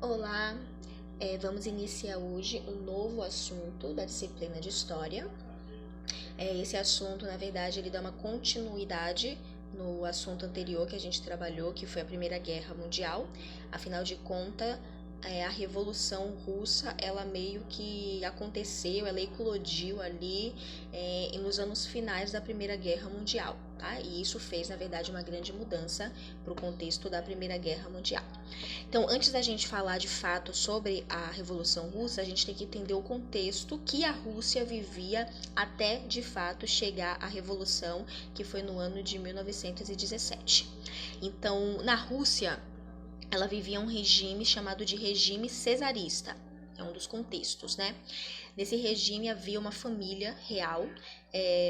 Olá, vamos iniciar hoje um novo assunto da disciplina de História. Esse assunto, na verdade, ele dá uma continuidade no assunto anterior que a gente trabalhou, que foi a Primeira Guerra Mundial. Afinal de contas, a Revolução Russa, ela meio que aconteceu, ela eclodiu ali nos anos finais da Primeira Guerra Mundial, tá? E isso fez, na verdade, uma grande mudança para o contexto da Primeira Guerra Mundial. Então, antes da gente falar de fato sobre a Revolução Russa, a gente tem que entender o contexto que a Rússia vivia até de fato chegar à Revolução, que foi no ano de 1917. Então, na Rússia, ela vivia um regime chamado de regime cesarista. É um dos contextos, né? Nesse regime havia uma família real,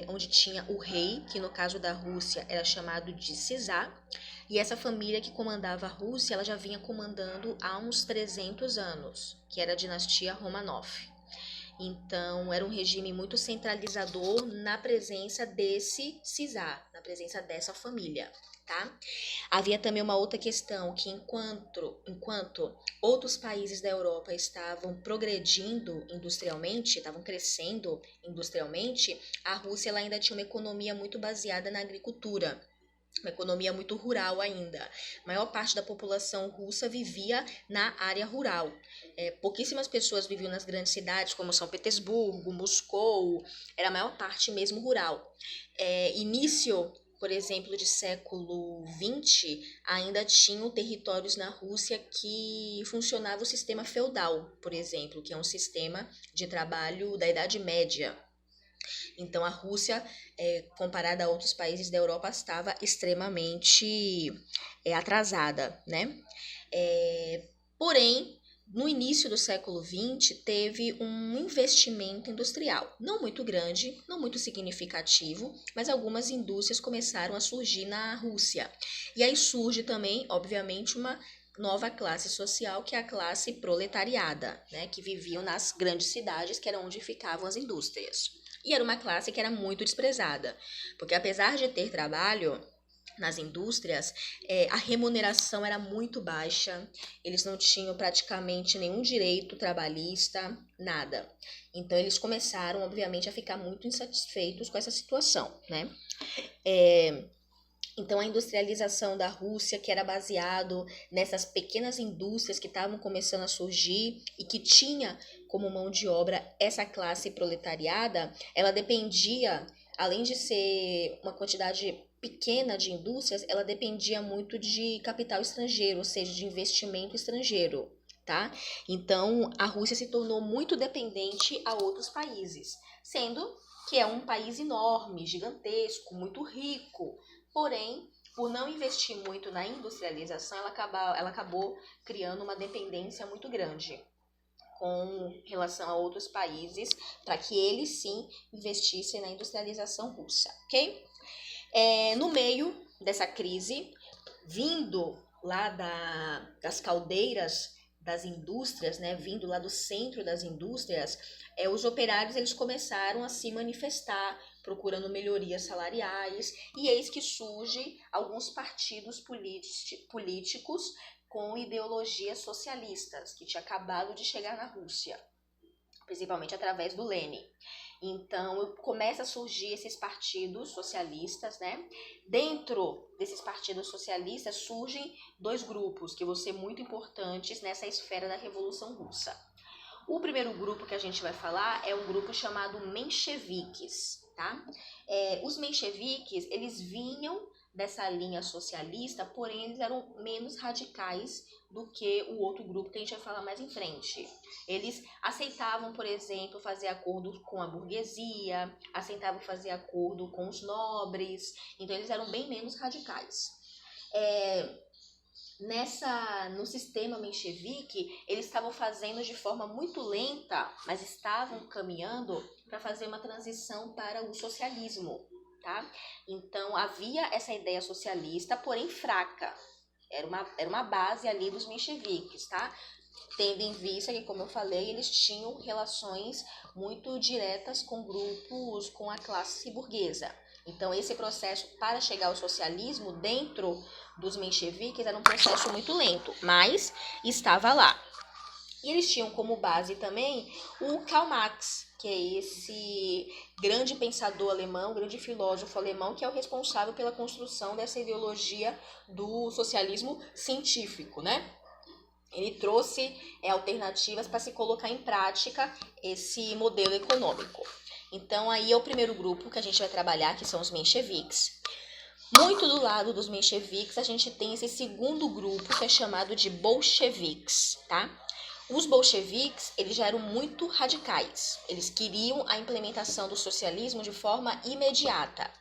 onde tinha o rei, que no caso da Rússia era chamado de czar, e essa família que comandava a Rússia, ela já vinha comandando há uns 300 anos, que era a dinastia Romanov. Então, era um regime muito centralizador na presença desse czar, na presença dessa família, tá? Havia também uma outra questão, que enquanto outros países da Europa estavam progredindo industrialmente, estavam crescendo industrialmente, a Rússia ela ainda tinha uma economia muito baseada na agricultura. Uma economia muito rural ainda. A maior parte da população russa vivia na área rural. Pouquíssimas pessoas viviam nas grandes cidades, como São Petersburgo, Moscou, era a maior parte mesmo rural. Início, por exemplo, de século XX, ainda tinham territórios na Rússia que funcionava o sistema feudal, por exemplo, que é um sistema de trabalho da Idade Média. Então, a Rússia, comparada a outros países da Europa, estava extremamente atrasada, né? Porém, no início do século XX, teve um investimento industrial, não muito grande, não muito significativo, mas algumas indústrias começaram a surgir na Rússia. E aí surge também, obviamente, uma nova classe social, que é a classe proletariada, né, que viviam nas grandes cidades, que era onde ficavam as indústrias. E era uma classe que era muito desprezada, porque apesar de ter trabalho nas indústrias, a remuneração era muito baixa, eles não tinham praticamente nenhum direito trabalhista, nada. Então eles começaram, obviamente, a ficar muito insatisfeitos com essa situação, né? Então a industrialização da Rússia, que era baseado nessas pequenas indústrias que estavam começando a surgir e que tinha como mão de obra essa classe proletariada, ela dependia, além de ser uma quantidade pequena de indústrias, ela dependia muito de capital estrangeiro, ou seja, de investimento estrangeiro, tá? Então a Rússia se tornou muito dependente a outros países, sendo que é um país enorme, gigantesco, muito rico. Porém, por não investir muito na industrialização, ela acabou criando uma dependência muito grande com relação a outros países, para que eles sim investissem na industrialização russa, ok? No meio dessa crise, vindo lá das caldeiras das indústrias, né, vindo lá do centro das indústrias, os operários eles começaram a se manifestar, procurando melhorias salariais, e eis que surge alguns partidos políticos com ideologias socialistas, que tinha acabado de chegar na Rússia, principalmente através do Lenin. Então, começa a surgir esses partidos socialistas, né? Dentro desses partidos socialistas surgem dois grupos que vão ser muito importantes nessa esfera da Revolução Russa. O primeiro grupo que a gente vai falar é um grupo chamado mencheviques, tá? Os mencheviques, eles vinham dessa linha socialista, porém eles eram menos radicais do que o outro grupo que a gente vai falar mais em frente. Eles aceitavam, por exemplo, fazer acordo com a burguesia, aceitavam fazer acordo com os nobres, então eles eram bem menos radicais. No sistema menchevique, eles estavam fazendo de forma muito lenta, mas estavam caminhando para fazer uma transição para o socialismo, tá? Então havia essa ideia socialista, porém fraca. Era uma base ali dos mencheviques, tá? Tendo em vista que, como eu falei, eles tinham relações muito diretas com grupos, com a classe burguesa. Então, esse processo para chegar ao socialismo dentro dos mencheviques era um processo muito lento, mas estava lá. E eles tinham como base também o Karl Marx, que é esse grande pensador alemão, grande filósofo alemão, que é o responsável pela construção dessa ideologia do socialismo científico, né? Ele trouxe alternativas para se colocar em prática esse modelo econômico. Então, aí é o primeiro grupo que a gente vai trabalhar, que são os mencheviques. Muito do lado dos mencheviques, a gente tem esse segundo grupo, que é chamado de bolcheviques, tá? Os bolcheviques, eles já eram muito radicais. Eles queriam a implementação do socialismo de forma imediata.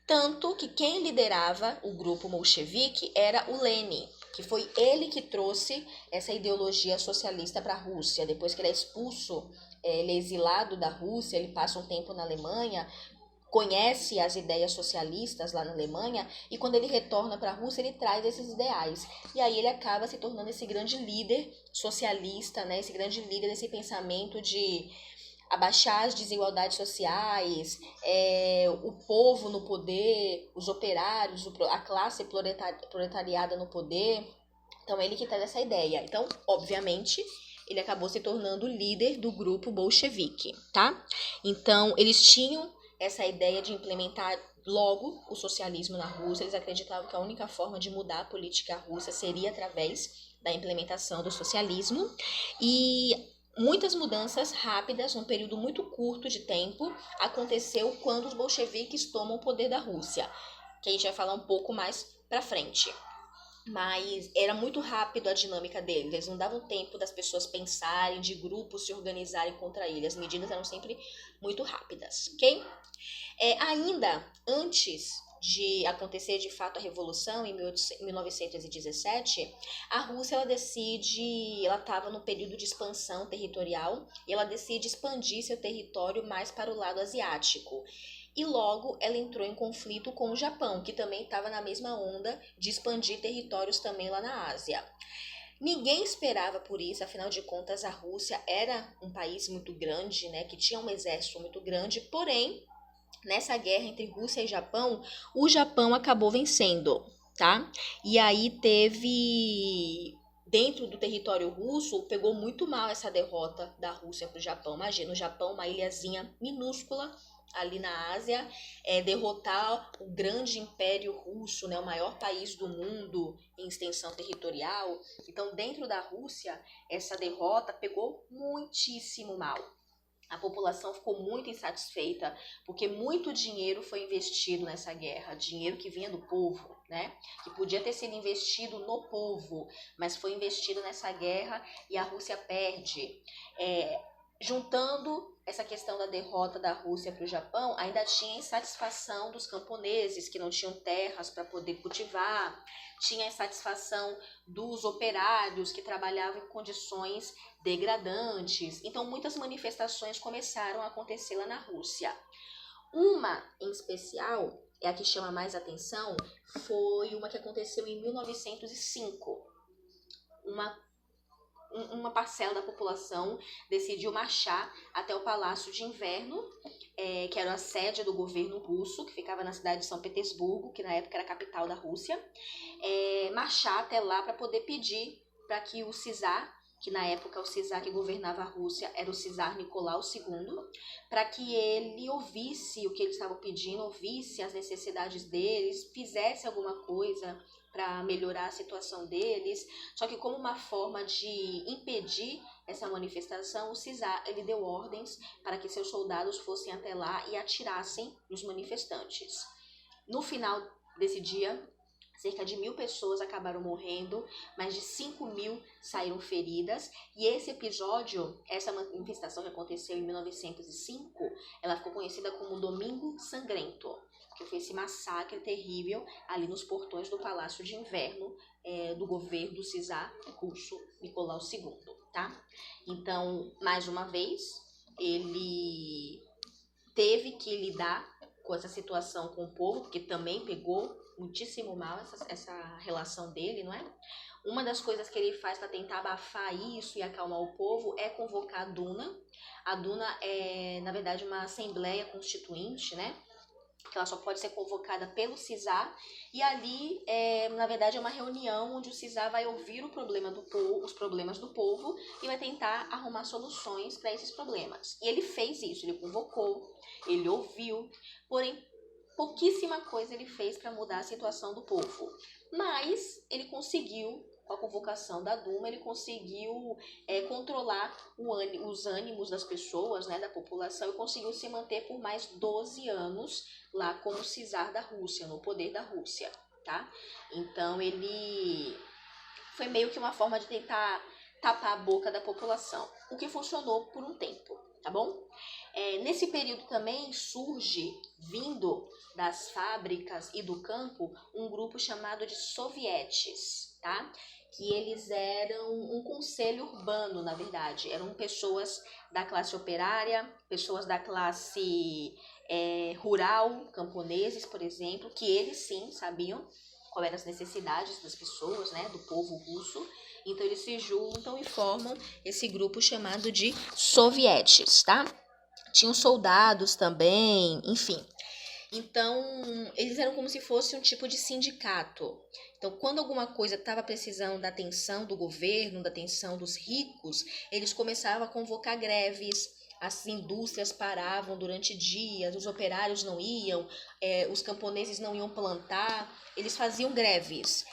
Tanto que quem liderava o grupo bolchevique era o Lenin, que foi ele que trouxe essa ideologia socialista para a Rússia. Depois que ele é expulso, ele é exilado da Rússia, ele passa um tempo na Alemanha, conhece as ideias socialistas lá na Alemanha, e quando ele retorna para a Rússia, ele traz esses ideais. E aí ele acaba se tornando esse grande líder socialista, né? Esse grande líder desse pensamento de abaixar as desigualdades sociais, o povo no poder, os operários, a classe proletariada no poder. Então, ele que traz essa ideia. Então, obviamente, ele acabou se tornando o líder do grupo bolchevique, tá? Então, eles tinham essa ideia de implementar logo o socialismo na Rússia. Eles acreditavam que a única forma de mudar a política russa seria através da implementação do socialismo. E muitas mudanças rápidas, num período muito curto de tempo, aconteceu quando os bolcheviques tomam o poder da Rússia, que a gente vai falar um pouco mais pra frente. Mas era muito rápido a dinâmica deles, eles não davam tempo das pessoas pensarem, de grupos se organizarem contra ele, as medidas eram sempre muito rápidas, ok? Ainda antes de acontecer de fato a Revolução, em 1917, a Rússia ela estava no período de expansão territorial e ela decide expandir seu território mais para o lado asiático. E logo ela entrou em conflito com o Japão, que também estava na mesma onda de expandir territórios também lá na Ásia. Ninguém esperava por isso, afinal de contas a Rússia era um país muito grande, né, que tinha um exército muito grande, porém, nessa guerra entre Rússia e Japão, o Japão acabou vencendo, tá? E aí dentro do território russo, pegou muito mal essa derrota da Rússia para o Japão. Imagina, o Japão, uma ilhazinha minúscula, ali na Ásia, derrotar o grande império russo, né, o maior país do mundo em extensão territorial. Então, dentro da Rússia, essa derrota pegou muitíssimo mal. A população ficou muito insatisfeita, porque muito dinheiro foi investido nessa guerra, dinheiro que vinha do povo, né? Que podia ter sido investido no povo, mas foi investido nessa guerra e a Rússia perde. Juntando essa questão da derrota da Rússia para o Japão, ainda tinha a insatisfação dos camponeses que não tinham terras para poder cultivar, tinha a insatisfação dos operários que trabalhavam em condições degradantes. Então, muitas manifestações começaram a acontecer lá na Rússia. Uma em especial, é a que chama mais atenção, foi uma que aconteceu em 1905. Uma parcela da população decidiu marchar até o Palácio de Inverno, que era a sede do governo russo, que ficava na cidade de São Petersburgo, que na época era a capital da Rússia, marchar até lá para poder pedir para que o czar, que na época o czar que governava a Rússia era o czar Nicolau II, para que ele ouvisse o que eles estavam pedindo, ouvisse as necessidades deles, fizesse alguma coisa para melhorar a situação deles. Só que como uma forma de impedir essa manifestação, o czar ele deu ordens para que seus soldados fossem até lá e atirassem nos manifestantes. No final desse dia, cerca de 1.000 pessoas acabaram morrendo, mais de 5.000 saíram feridas. E esse episódio, essa manifestação que aconteceu em 1905, ela ficou conhecida como Domingo Sangrento, que foi esse massacre terrível ali nos portões do Palácio de Inverno do governo do czar russo Nicolau II, tá? Então, mais uma vez, ele teve que lidar com essa situação com o povo, porque também pegou muitíssimo mal essa relação dele, não é? Uma das coisas que ele faz para tentar abafar isso e acalmar o povo é convocar a Duma. A Duma é, na verdade, uma assembleia constituinte, né? que ela só pode ser convocada pelo CISAR, e ali, na verdade, é uma reunião onde o CISAR vai ouvir os problemas do povo e vai tentar arrumar soluções para esses problemas. E ele fez isso, ele convocou, ele ouviu, porém, pouquíssima coisa ele fez para mudar a situação do povo. Mas ele conseguiu, com a convocação da Duma, ele conseguiu controlar os ânimos das pessoas, né, da população, e conseguiu se manter por mais 12 anos lá como czar da Rússia, no poder da Rússia, tá? Então ele foi meio que uma forma de tentar tapar a boca da população, o que funcionou por um tempo, tá bom? Nesse período também surge, vindo das fábricas e do campo, um grupo chamado de sovietes, tá? Que eles eram um conselho urbano, na verdade. Eram pessoas da classe operária, pessoas da classe rural, camponeses, por exemplo, que eles sim sabiam quais eram as necessidades das pessoas, né, do povo russo. Então eles se juntam e formam esse grupo chamado de sovietes, tá? Tinham soldados também, enfim. Então, eles eram como se fosse um tipo de sindicato. Então, quando alguma coisa estava precisando da atenção do governo, da atenção dos ricos, eles começavam a convocar greves, as indústrias paravam durante dias, os operários não iam, os camponeses não iam plantar, eles faziam greves.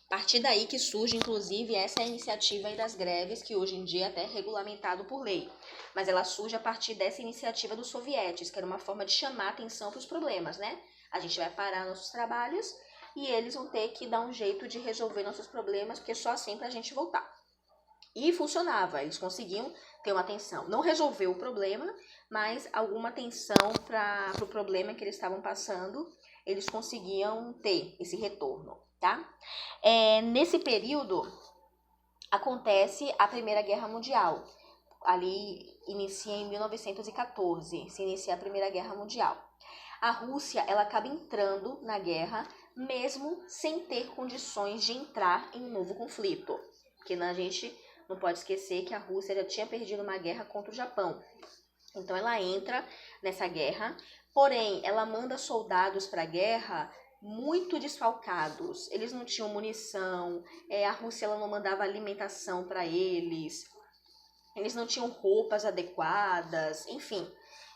A partir daí que surge, inclusive, essa iniciativa aí das greves, que hoje em dia é até regulamentado por lei. Mas ela surge a partir dessa iniciativa dos sovietes, que era uma forma de chamar atenção para os problemas, né? A gente vai parar nossos trabalhos e eles vão ter que dar um jeito de resolver nossos problemas, porque só assim para a gente voltar. E funcionava, eles conseguiam ter uma atenção. Não resolveu o problema, mas alguma atenção para o problema que eles estavam passando, eles conseguiam ter esse retorno, tá? Nesse período, acontece a Primeira Guerra Mundial. Ali inicia em 1914, se inicia a Primeira Guerra Mundial. A Rússia, ela acaba entrando na guerra, mesmo sem ter condições de entrar em um novo conflito. Porque a gente não pode esquecer que a Rússia já tinha perdido uma guerra contra o Japão. Então ela entra nessa guerra, porém ela manda soldados para a guerra muito desfalcados. Eles não tinham munição, a Rússia ela não mandava alimentação para eles não tinham roupas adequadas, enfim.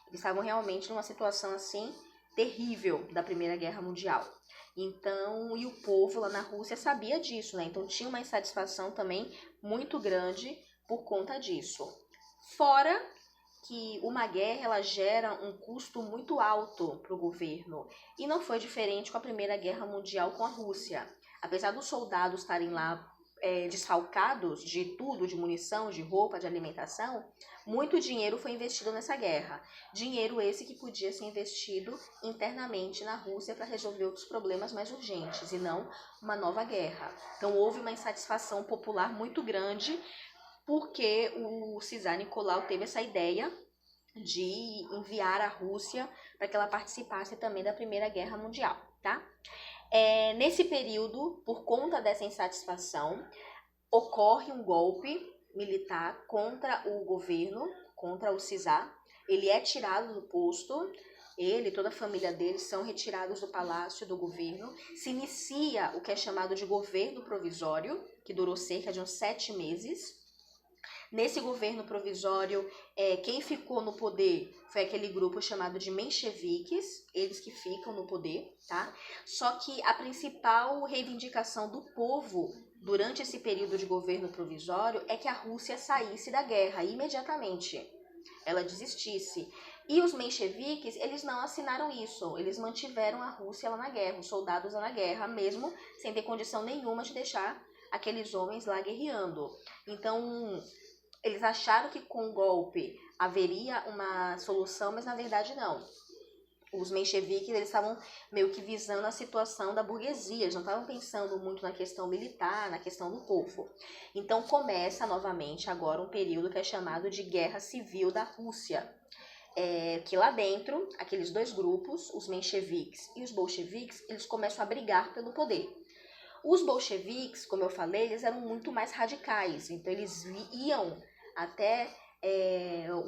Eles estavam realmente numa situação assim terrível da Primeira Guerra Mundial. Então, e o povo lá na Rússia sabia disso, né? Então tinha uma insatisfação também muito grande por conta disso. Fora que uma guerra ela gera um custo muito alto para o governo. E não foi diferente com a Primeira Guerra Mundial com a Rússia. Apesar dos soldados estarem lá desfalcados de tudo, de munição, de roupa, de alimentação, muito dinheiro foi investido nessa guerra. Dinheiro esse que podia ser investido internamente na Rússia para resolver outros problemas mais urgentes e não uma nova guerra. Então houve uma insatisfação popular muito grande porque o czar Nicolau teve essa ideia de enviar a Rússia para que ela participasse também da Primeira Guerra Mundial, tá? Nesse período, por conta dessa insatisfação, ocorre um golpe militar contra o governo, contra o czar. Ele é tirado do posto, ele e toda a família dele são retirados do palácio do governo. Se inicia o que é chamado de governo provisório, que durou cerca de uns 7 meses. Nesse governo provisório, quem ficou no poder foi aquele grupo chamado de mencheviques, eles que ficam no poder, tá? Só que a principal reivindicação do povo durante esse período de governo provisório é que a Rússia saísse da guerra imediatamente, ela desistisse. E os mencheviques, eles não assinaram isso, eles mantiveram a Rússia lá na guerra, os soldados lá na guerra, mesmo sem ter condição nenhuma de deixar aqueles homens lá guerreando. Então, eles acharam que com o golpe haveria uma solução, mas na verdade não. Os mencheviques, eles estavam meio que visando a situação da burguesia, eles não estavam pensando muito na questão militar, na questão do povo. Então começa novamente agora um período que é chamado de Guerra Civil da Rússia. Que lá dentro, aqueles dois grupos, os mencheviques e os bolcheviques, eles começam a brigar pelo poder. Os bolcheviques, como eu falei, eles eram muito mais radicais, então eles iam até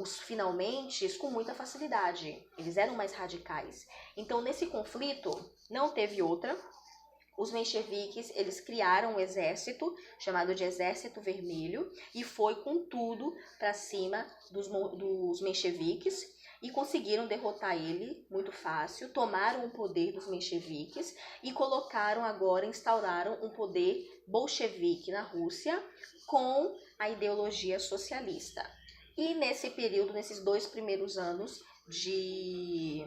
os finalmente com muita facilidade. Eles eram mais radicais. Então, nesse conflito, não teve outra. Os mencheviques, eles criaram um exército chamado de Exército Vermelho e foi com tudo para cima dos mencheviques e conseguiram derrotar ele muito fácil, tomaram o poder dos mencheviques e instauraram um poder bolchevique na Rússia com a ideologia socialista. E nesse período, nesses 2 primeiros anos de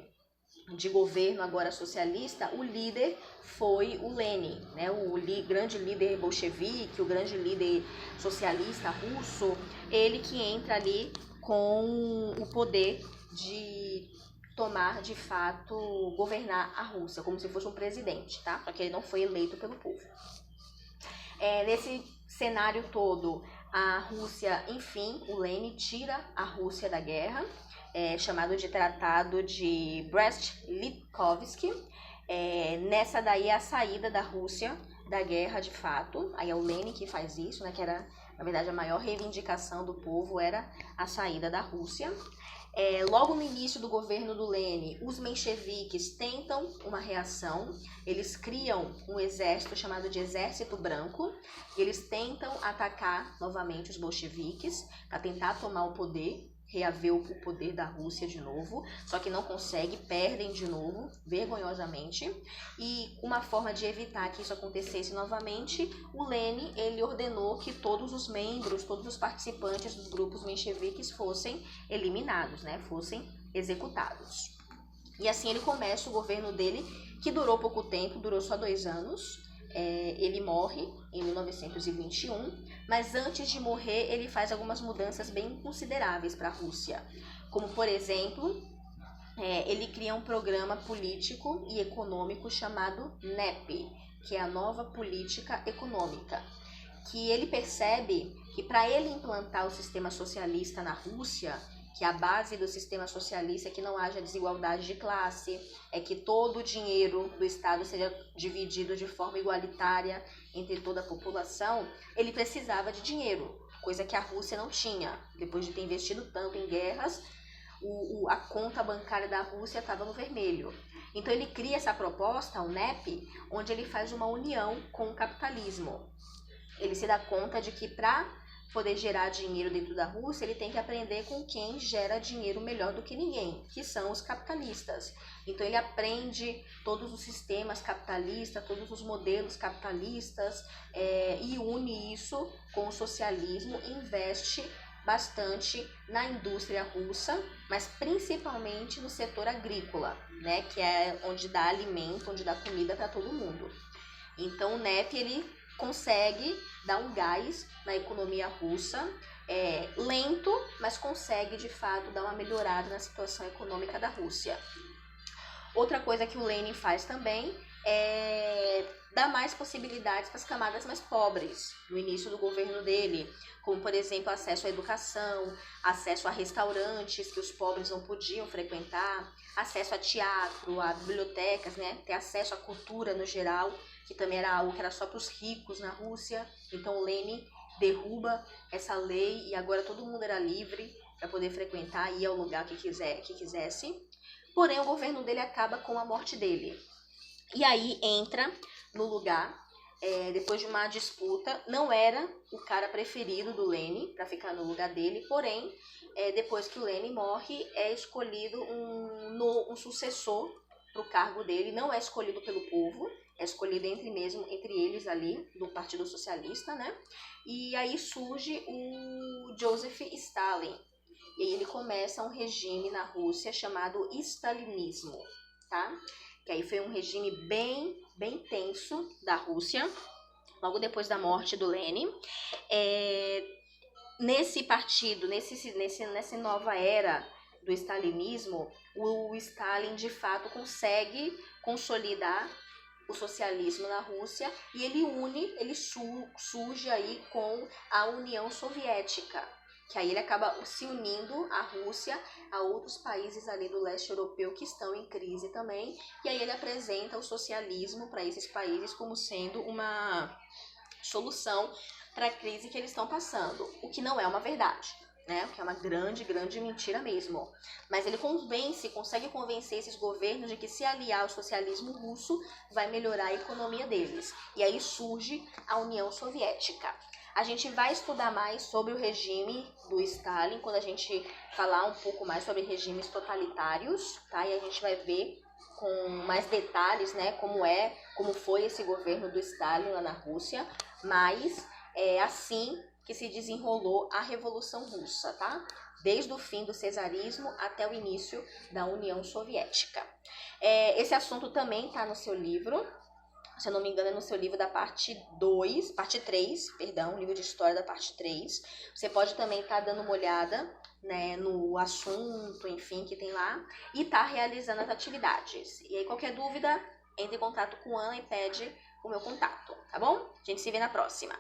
governo agora socialista, o líder foi o Lenin, né? O grande líder bolchevique, o grande líder socialista russo, ele que entra ali com o poder de tomar, de fato, governar a Rússia, como se fosse um presidente, tá? Porque ele não foi eleito pelo povo. Nesse cenário todo, a Rússia, enfim, o Lenin tira a Rússia da guerra, chamado de Tratado de Brest-Litovsk. Nessa daí é a saída da Rússia da guerra de fato. Aí é o Lenin que faz isso, né, que era, na verdade, a maior reivindicação do povo era a saída da Rússia. Logo no início do governo do Lenin, os mencheviques tentam uma reação, eles criam um exército chamado de Exército Branco, e eles tentam atacar novamente os bolcheviques para tentar tomar o poder, reaver o poder da Rússia de novo, só que não consegue, perdem de novo, vergonhosamente, e uma forma de evitar que isso acontecesse novamente, o Lenin, ele ordenou que todos os membros, todos os participantes dos grupos mencheviques fossem eliminados, né, fossem executados. E assim ele começa o governo dele, que durou pouco tempo, durou só 2 anos, ele morre em 1921, mas antes de morrer ele faz algumas mudanças bem consideráveis para a Rússia, como por exemplo, ele cria um programa político e econômico chamado NEP, que é a Nova Política Econômica, que ele percebe que para ele implantar o sistema socialista na Rússia, que a base do sistema socialista é que não haja desigualdade de classe, é que todo o dinheiro do Estado seja dividido de forma igualitária entre toda a população, ele precisava de dinheiro, coisa que a Rússia não tinha. Depois de ter investido tanto em guerras, a conta bancária da Rússia estava no vermelho. Então ele cria essa proposta, o NEP, onde ele faz uma união com o capitalismo. Ele se dá conta de que para poder gerar dinheiro dentro da Rússia, ele tem que aprender com quem gera dinheiro melhor do que ninguém, que são os capitalistas. Então ele aprende todos os sistemas capitalistas, todos os modelos capitalistas, e une isso com o socialismo, investe bastante na indústria russa, mas principalmente no setor agrícola, né, que é onde dá alimento, onde dá comida para todo mundo. Então o NEP, ele consegue dar um gás na economia russa, lento, mas consegue de fato dar uma melhorada na situação econômica da Rússia. Outra coisa que o Lenin faz também é dar mais possibilidades para as camadas mais pobres no início do governo dele, como por exemplo acesso à educação, acesso a restaurantes que os pobres não podiam frequentar, acesso a teatro, a bibliotecas, né, ter acesso à cultura no geral, que também era algo que era só para os ricos na Rússia. Então o Lenin derruba essa lei e agora todo mundo era livre para poder frequentar e ir ao lugar que quisesse. Porém, o governo dele acaba com a morte dele. E aí entra no lugar, depois de uma disputa, não era o cara preferido do Lenin para ficar no lugar dele, porém, depois que o Lenin morre, é escolhido um sucessor para o cargo dele, não é escolhido pelo povo, é escolhido entre eles ali, do Partido Socialista, né? E aí surge o Joseph Stalin. E aí ele começa um regime na Rússia chamado stalinismo, tá? Que aí foi um regime bem, bem tenso da Rússia, logo depois da morte do Lenin. Nesse partido, nessa nova era do stalinismo, o Stalin de fato consegue consolidar o socialismo na Rússia e ele surge aí com a União Soviética, que aí ele acaba se unindo à Rússia, a outros países ali do leste europeu que estão em crise também, e aí ele apresenta o socialismo para esses países como sendo uma solução para a crise que eles estão passando, o que não é uma verdade. né? O que é uma grande, grande mentira mesmo. Mas ele consegue convencer esses governos de que se aliar ao socialismo russo vai melhorar a economia deles. E aí surge a União Soviética. A gente vai estudar mais sobre o regime do Stalin quando a gente falar um pouco mais sobre regimes totalitários, tá? E a gente vai ver com mais detalhes, né, como foi esse governo do Stalin lá na Rússia, mas é assim que se desenrolou a Revolução Russa, tá? Desde o fim do cesarismo até o início da União Soviética. Esse assunto também está no seu livro, se eu não me engano, é no seu livro da parte 3, livro de história da parte 3. Você pode também estar dando uma olhada, né, no assunto, enfim, que tem lá, e tá realizando as atividades. E aí, qualquer dúvida, entre em contato com a Ana e pede o meu contato, tá bom? A gente se vê na próxima.